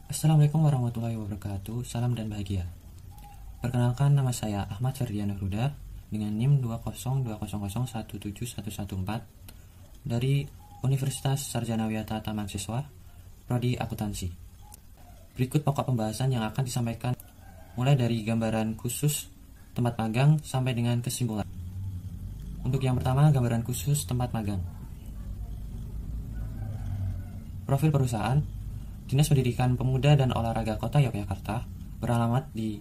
Assalamualaikum warahmatullahi wabarakatuh. Salam dan bahagia. Perkenalkan, nama saya Ahmad Ferdiana Huda dengan NIM 20200017114 dari Universitas Sarjana Wiyata Taman Siswa, Prodi Akuntansi. Berikut pokok pembahasan yang akan disampaikan mulai dari gambaran khusus tempat magang sampai dengan kesimpulan. Untuk yang pertama, gambaran khusus tempat magang. Profil perusahaan: Dinas Pendidikan Pemuda dan Olahraga Kota Yogyakarta, beralamat di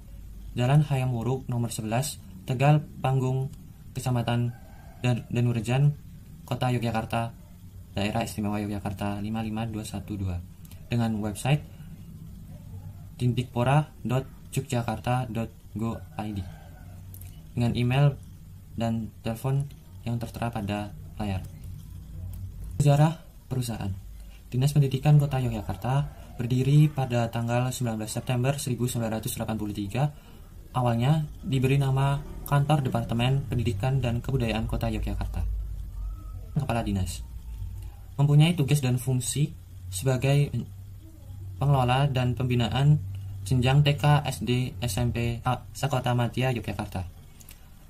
Jalan Hayam Wuruk nomor 11, Tegal Panggung, Kecamatan Danurejan, Kota Yogyakarta, Daerah Istimewa Yogyakarta 55212, dengan website dindikpora.yogyakarta.go.id, dengan email dan telepon yang tertera pada layar. Sejarah perusahaan: Dinas Pendidikan Kota Yogyakarta berdiri pada tanggal 19 September 1983. Awalnya diberi nama Kantor Departemen Pendidikan dan Kebudayaan Kota Yogyakarta. Kepala Dinas mempunyai tugas dan fungsi sebagai pengelola dan pembinaan jenjang TK, SD, SMP, Sekota Madya Yogyakarta.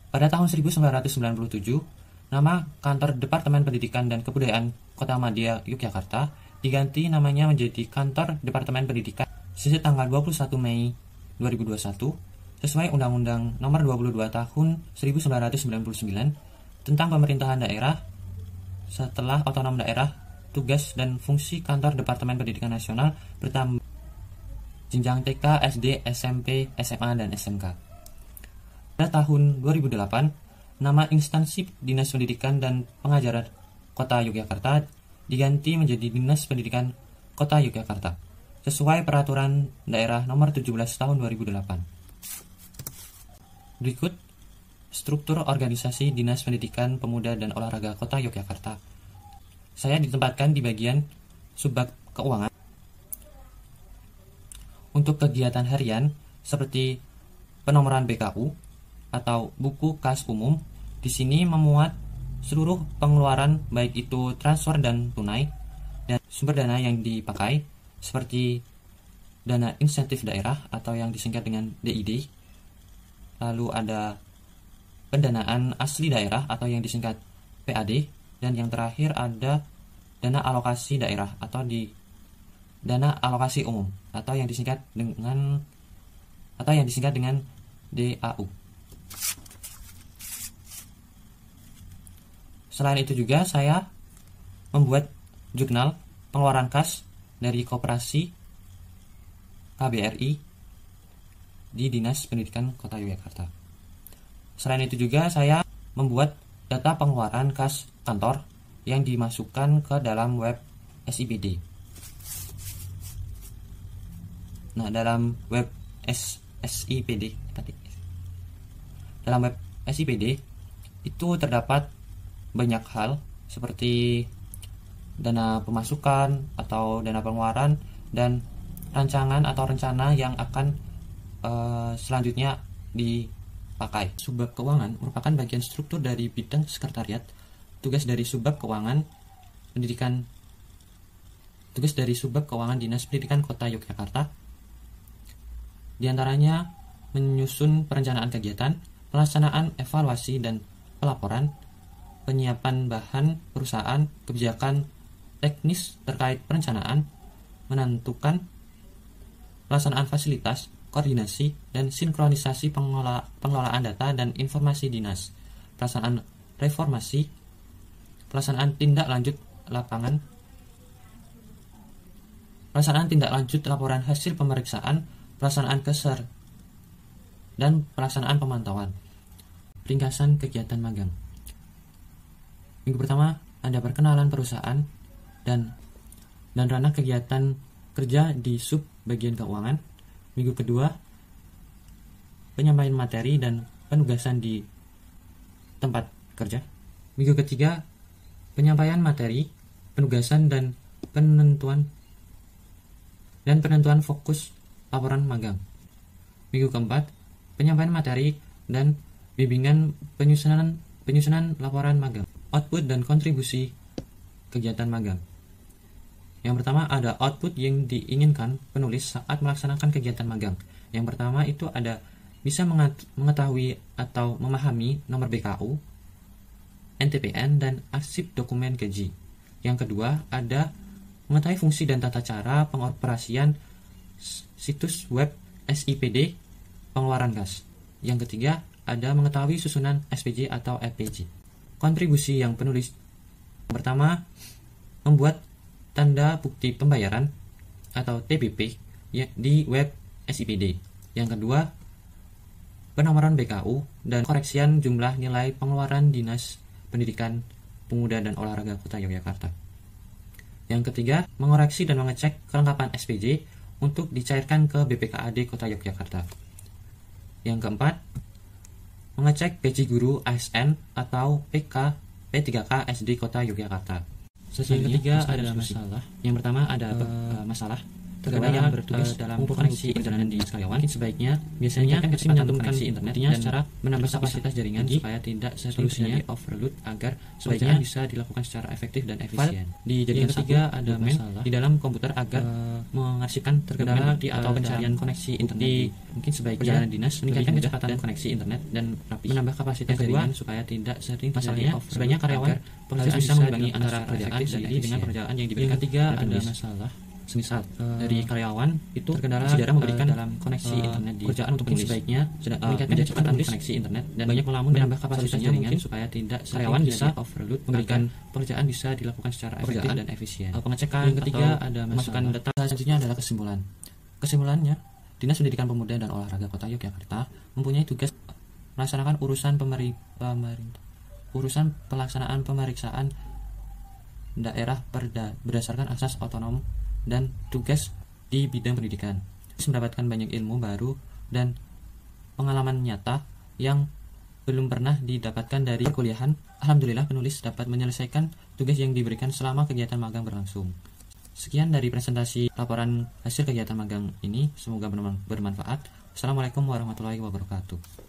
Pada tahun 1997, nama Kantor Departemen Pendidikan dan Kebudayaan Kota Madya Yogyakarta diganti namanya menjadi Kantor Departemen Pendidikan sejak tanggal 21 Mei 2021 sesuai Undang-Undang Nomor 22 Tahun 1999 tentang Pemerintahan Daerah. Setelah otonom daerah, tugas dan fungsi Kantor Departemen Pendidikan Nasional bertambah jenjang TK, SD, SMP, SMA, dan SMK. Pada tahun 2008, nama instansi Dinas Pendidikan dan Pengajaran Kota Yogyakarta diganti menjadi Dinas Pendidikan Kota Yogyakarta sesuai Peraturan Daerah Nomor 17 Tahun 2008. Berikut struktur organisasi Dinas Pendidikan Pemuda dan Olahraga Kota Yogyakarta. Saya ditempatkan di bagian subbab keuangan. Untuk kegiatan harian seperti penomoran BKU atau buku kas umum, di sini memuat seluruh pengeluaran baik itu transfer dan tunai, dan sumber dana yang dipakai seperti dana insentif daerah atau yang disingkat dengan DID. Lalu ada pendanaan asli daerah atau yang disingkat PAD, dan yang terakhir ada dana alokasi daerah atau dana alokasi umum atau yang disingkat dengan DAU. Selain itu juga saya membuat jurnal pengeluaran kas dari koperasi KBRI di Dinas Pendidikan Kota Yogyakarta. Selain itu juga saya membuat data pengeluaran kas kantor yang dimasukkan ke dalam web SIPD. Nah, dalam web SIPD tadi. Dalam web SIPD itu terdapat banyak hal seperti dana pemasukan atau dana pengeluaran dan rancangan atau rencana yang akan selanjutnya dipakai. Subbab keuangan merupakan bagian struktur dari bidang sekretariat. Tugas dari subbab keuangan Dinas Pendidikan Kota Yogyakarta diantaranya menyusun perencanaan kegiatan, pelaksanaan evaluasi dan pelaporan, penyiapan bahan perusahaan, kebijakan teknis terkait perencanaan, menentukan pelaksanaan fasilitas, koordinasi dan sinkronisasi pengelolaan data dan informasi dinas, pelaksanaan reformasi, pelaksanaan tindak lanjut lapangan, pelaksanaan tindak lanjut laporan hasil pemeriksaan, pelaksanaan keser, dan pelaksanaan pemantauan. Ringkasan kegiatan magang. Minggu pertama ada perkenalan perusahaan dan ranah kegiatan kerja di sub bagian keuangan. Minggu kedua penyampaian materi dan penugasan di tempat kerja. Minggu ketiga penyampaian materi, penugasan dan penentuan fokus laporan magang. Minggu keempat penyampaian materi dan bimbingan penyusunan laporan magang, output dan kontribusi kegiatan magang. Yang pertama ada output yang diinginkan penulis saat melaksanakan kegiatan magang. Yang pertama itu ada bisa mengetahui atau memahami nomor BKU, NTPN, dan arsip dokumen gaji. Yang kedua ada mengetahui fungsi dan tata cara pengoperasian situs web SIPD pengeluaran gas. Yang ketiga ada mengetahui susunan SPJ atau FPJ. Kontribusi yang penulis pertama membuat tanda bukti pembayaran atau TBP di web SIPD. Yang kedua, penomoran BKU dan koreksian jumlah nilai pengeluaran Dinas Pendidikan, Pemuda dan Olahraga Kota Yogyakarta. Yang ketiga, mengoreksi dan mengecek kelengkapan SPJ untuk dicairkan ke BPKAD Kota Yogyakarta. Yang keempat, mengecek gaji guru ASN atau PK P3K SD Kota Yogyakarta. Yang ketiga adalah masalah. Yang pertama ada masalah terkadang yang bertugas dalam koneksi perjalanan dinas karyawan. Sebaiknya biasanya mencantumkan internet dan cara menambah kapasitas jaringan supaya tidak solusinya overload agar sebaiknya bisa dilakukan secara efektif dan efisien. Yang ketiga ada masalah di dalam komputer agar mengarsipkan terkendala atau pencarian koneksi internet. Mungkin sebaiknya perjalanan dinas meningkatkan kecepatan koneksi internet dan rapi. Menambah kapasitas jaringan supaya tidak sering masalahnya. Sebaiknya karyawan harus bisa mengimbangi antara pekerjaan dan dengan pekerjaan yang diberikan. Yang ketiga ada masalah semisal dari karyawan itu terkendala memberikan dalam koneksi internet di pekerjaan untuk penulis. Sebaiknya meningkatkan kecepatan koneksi internet dan banyak melamun menambah kapasitas jaringan supaya tidak karyawan bisa overload, memberikan pekerjaan bisa dilakukan secara efektif dan efisien. Pengecekan. Yang ketiga ada masukkan data. Selanjutnya adalah kesimpulan. Kesimpulannya, Dinas Pendidikan Pemuda dan Olahraga Kota Yogyakarta mempunyai tugas melaksanakan urusan pelaksanaan pemeriksaan daerah berdasarkan asas otonom dan tugas di bidang pendidikan. Mendapatkan banyak ilmu baru dan pengalaman nyata yang belum pernah didapatkan dari perkuliahan. Alhamdulillah penulis dapat menyelesaikan tugas yang diberikan selama kegiatan magang berlangsung. Sekian dari presentasi laporan hasil kegiatan magang ini, semoga bermanfaat. Assalamualaikum warahmatullahi wabarakatuh.